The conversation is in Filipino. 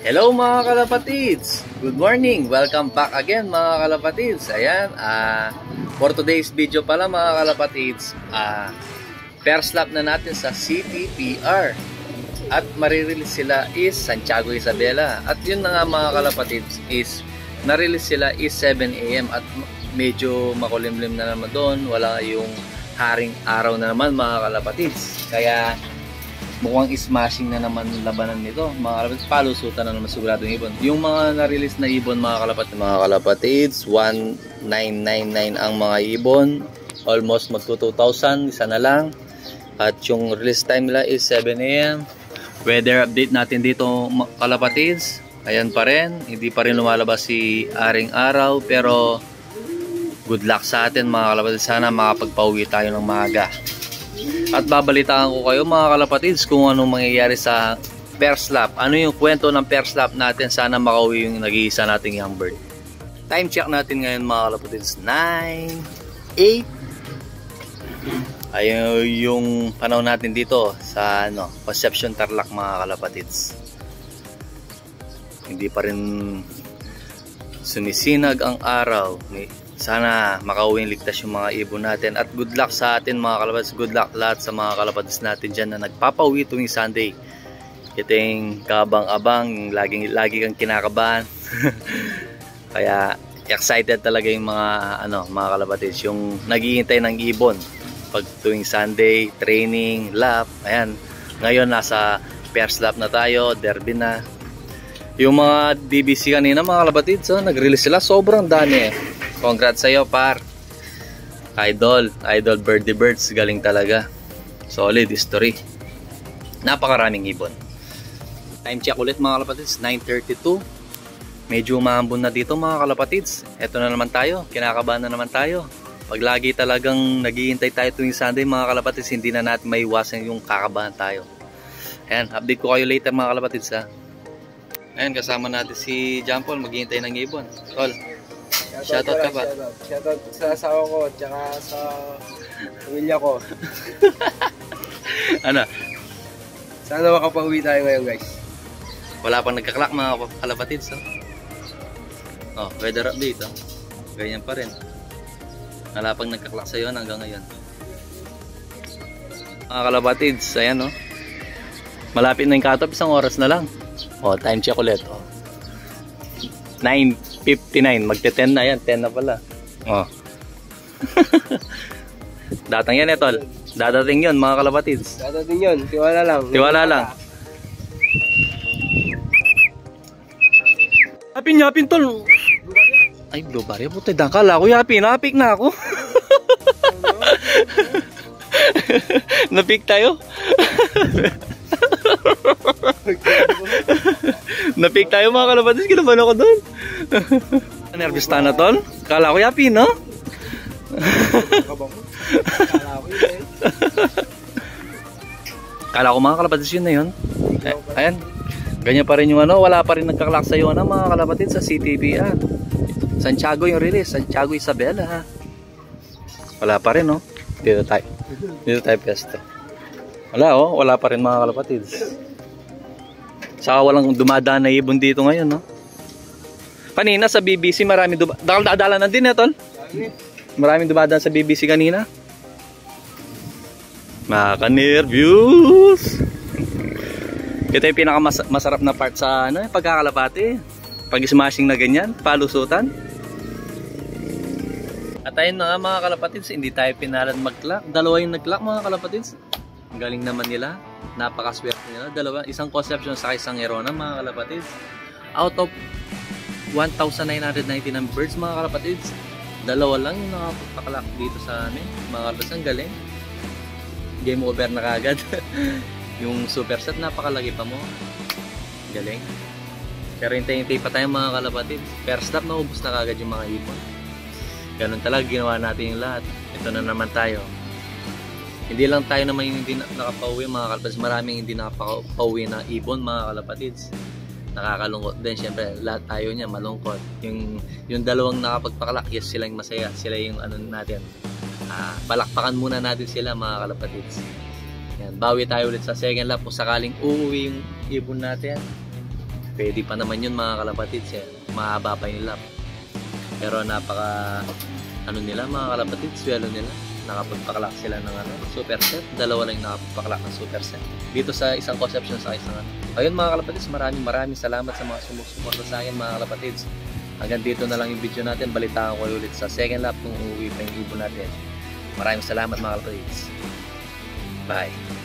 Hello mga kalapatids! Good morning! Welcome back again mga kalapatids. Ayan, for today's video pala mga kalapatids, first lap na natin sa CTPR. At marirelease sila is Santiago Isabela. At yun na nga mga kalapatids is narelease sila is 7 AM at medyo makulimlim na naman doon. Wala yung haring araw na naman mga kalapatids. Kaya mukhang smashing na naman labanan nito mga kalapatids. Palusutan na naman sigurado yung ibon. Yung mga na-release na ibon mga kalapatids, 1999 ang mga ibon, almost magto 2,000, isa na lang. At yung release time nila is 7 AM. Weather update natin dito kalapatids, ayan pa rin, hindi pa rin lumalabas si Aring Araw, pero good luck sa atin mga kalapatids. Sana makapagpauwi tayo ng maaga. At babalitaan ko kayo mga kalapatids kung anong mangyayari sa first lap. Ano yung kwento ng first lap natin. Sana makauwi yung nag-iisa nating young bird. Time check natin ngayon mga kalapatids, 9:08. Ayun yung panahon natin dito sa Concepcion Tarlac mga kalapatids. Hindi pa rin sumisinag ang araw. Sana makauwi ligtas yung mga ibon natin. At good luck sa atin mga kalapatids. Good luck lahat sa mga kalapatids natin dyan na nagpapauwi tuwing Sunday. Ito yung kabang-abang, lagi kang kinakabahan. Kaya excited talaga yung mga kalapatids, yung naghihintay ng ibon pag tuwing Sunday, training, lap. Ayan, ngayon nasa first lap na tayo, derby na. Yung mga DBC kanina mga kalapatids, nag-release sila, sobrang dami. Congrats sa'yo par. Idol Birdie Birds, galing talaga. Solid history. Napakaraming ibon. Time check ulit mga kalapatids, 9:32. Medyo maambon na dito mga kalapatids. Eto na naman tayo, kinakabahan na naman tayo. Pag lagi talagang naghihintay tayo tuwing Sunday mga kalapatids, hindi na natin maiwasan yung kakabahan tayo. Ayan, update ko kayo later mga kalapatids ha. Ayan, kasama natin si John Paul, maghihintay ng ibon. Tol, shoutout ka ba? Shoutout sa asawa ko, tsaka sa pamilya ko. Ano? Sana makapauwi tayo ngayon guys. Wala pang nagkaklak mga kalapatids. Weather update. Ganyan pa rin. Wala pang nagkaklak sa'yo hanggang ngayon. Mga kalapatids, ayan malapit na yung cut-off, isang oras na lang. Time check ulit. 9:59, magte-10 na yan, 10 na pala. Datang yan tol. Dadating yun mga kalapatids. Dadating yun, tiwala lang. Tiwala lang. Yapin tol. Ay, blue barrier. Puti, kala ko yapin. Napik na ako. Napik tayo. Napik tayo mga kalapatids. Kinabahan ako doon. Nervous ta na tol. Kala ko yapin, no? Kala ko mga kalapatids yun na yun. Ayan. Ganyan pa rin yung wala pa rin nagkaklak sa'yo mga kalapatids sa CTPR. Santiago yung release, Santiago Isabela. Wala pa rin Dito tayo pesto. Wala pa rin mga kalapatids. Saka walang dumadaan na ibon dito ngayon Kanina sa BBC marami dadala na din tol. Maraming dumadaan sa BBC kanina. Maka-nervous. Ito yung pinakamasarap na part sa pagkakalapati. Pag smashing na ganyan, palusutan. At ayun na nga mga kalapatids, hindi tayo pinalan mag-clock. Dalawa yung nag-clock mga kalapatids. Ang galing naman nila. Napakaswerte nila. Dalawa, isang Concepcion sa isang Erona mga kalapatids. Out of 1,999 birds mga kalapatids, dalawa lang yung nakapagpakalak dito sa amin. Mga kalapatids, ang galing. Game over na kagad. Yung super set, napakalaki pa mo. Galing. Pero hintay-hintay pa tayo mga kalapatids. First stop, naubos na kagad yung mga ibon. Ganun talaga, ginawa natin yung lahat. Ito na naman tayo. Hindi lang tayo naman yung hindi nakapauwi mga kalapatids. Maraming hindi nakapauwi na ibon mga kalapatids. Nakakalungkot din. Siyempre, lahat tayo niya malungkot. Yung dalawang nakapagpakalak, yes, sila yung masaya. Sila yung natin. Palakpakan muna natin sila mga kalapatids. Yan, bawi tayo ulit sa second lap kung sakaling uuwi yung ibon natin. Pwede pa naman yun mga kalapatids. Mahaba pa yung lap. Pero napaka ano nila mga kalapatids, swelo nila. Nakapagpaklak sila ng super set. Dalawa lang yung nakapagpaklak ng super set. Dito sa isang conception sa isang Ayun mga kalapatids, maraming salamat sa mga sumusuporta sa akin mga kalapatids. Hanggang dito na lang yung video natin. Balitaan ko ulit sa second lap kung uuwi pa yung ibon natin. Maraming salamat mga kalapatids. Bye.